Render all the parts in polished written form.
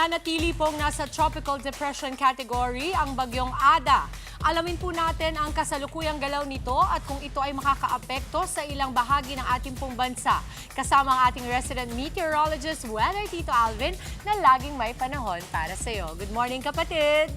Nananatili pong nasa tropical depression category ang bagyong Ada. Alamin po natin ang kasalukuyang galaw nito at kung ito ay makakaapekto sa ilang bahagi ng ating pong bansa. Kasama ang ating resident meteorologist, Weather Tito Alvin, na laging may panahon para sa iyo. Good morning, kapatid!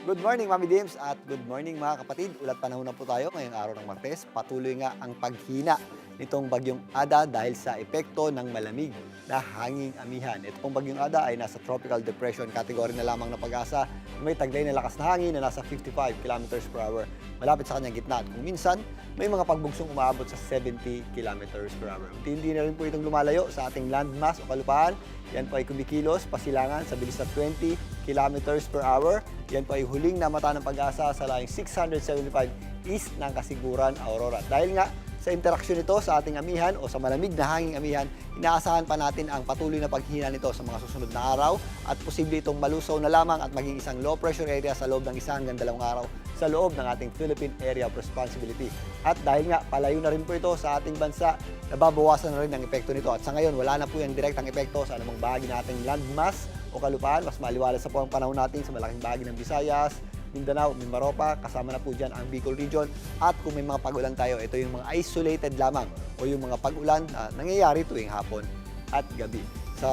Good morning, Mami Dims, at good morning mga kapatid. Ulat panahon na po tayo ngayong araw ng Martes. Patuloy nga ang paghina nitong bagyong Ada dahil sa epekto ng malamig na hanging amihan. Ito pong bagyong Ada ay nasa tropical depression category na lamang na pag-asa. May taglay na lakas na hangin na nasa 55 kilometers per hour. Malapit sa kanyang gitna at kung minsan, may mga pagbugsong umaabot sa 70 kilometers per hour. Hindi na rin po itong lumalayo sa ating landmass o kalupaan. Yan po ay kumikilos, pasilangan sa bilis na 20 kilometers per hour. Yan po ay huling namata ng pag-asa sa layong 675 east ng Kasiguran, Aurora. Dahil nga sa interaksyon nito sa ating amihan o sa malamig na hanging amihan, inaasahan pa natin ang patuloy na paghina nito sa mga susunod na araw at posible itong malusaw na lamang at maging isang low pressure area sa loob ng 1 hanggang 2 araw sa loob ng ating Philippine Area of Responsibility. At dahil nga palayo na rin po ito sa ating bansa, nababawasan na rin ang epekto nito. At sa ngayon, wala na po yung direktang epekto sa anumang bahagi ng ating landmass o kalupaan. Mas maliwalas na po ang panahon natin sa malaking bahagi ng Visayas, Mindanao, Mimaropa, kasama na po dyan ang Bicol Region. At kung may mga pag-ulan tayo, ito yung mga isolated lamang o yung mga pag-ulan na nangyayari tuwing hapon at gabi. Sa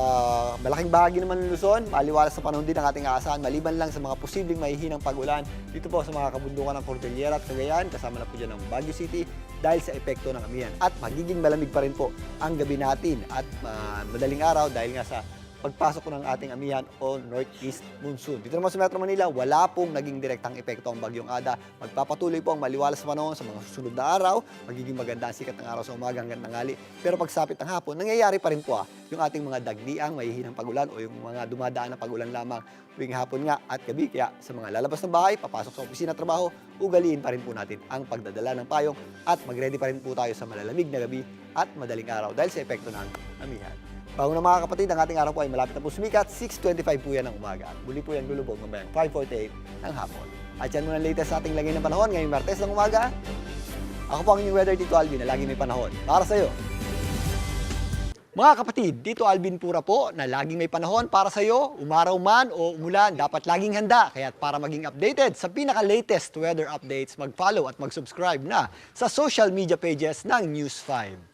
malaking bahagi naman ng Luzon, maliwalas sa panahon din ang ating aasahan, maliban lang sa mga posibleng mahihinang pag-ulan dito po sa mga kabundukan ng Cordillera at Cagayan, kasama na po dyan ang Baguio City dahil sa epekto ng amihan. At magiging malamig pa rin po ang gabi natin at madaling araw dahil nga sa pagpasok ng ating amihan o northeast monsoon. Dito naman sa Metro Manila, wala pong naging direktang epekto ang bagyong Ada. Magpapatuloy po ang maliwalas sa panahon sa mga susunod na araw. Magiging maganda ang sikat ng araw sa umaga hanggang tanghali. Pero pagsapit ng hapon, nangyayari pa rin po yung ating mga dagdiang mahihinang pag-ulan o yung mga dumadaan na pag-ulan lamang tuwing hapon nga at gabi. Kaya sa mga lalabas ng bahay, papasok sa opisina at trabaho, ugaliin pa rin po natin ang pagdadala ng payong at mag-ready pa rin po tayo sa malalamig na gabi at madaling araw dahil sa epekto ng amihan. Bago na mga kapatid, ang ating araw po ay malapit na po sumikat, 6:25 po yan ng umaga. At muli po yan lulubog mamayang 5:48 ng hapon. At yan muna ang latest sa ating lagay ng panahon ngayong Martes ng umaga. Ako po ang inyong Weather Tito Alvin na lagi may panahon para sa iyo. Mga kapatid, dito Alvin Pura po na laging may panahon para sa iyo, umaraw man o umulan, dapat laging handa. Kaya para maging updated sa pinaka-latest weather updates, mag-follow at mag-subscribe na sa social media pages ng News 5.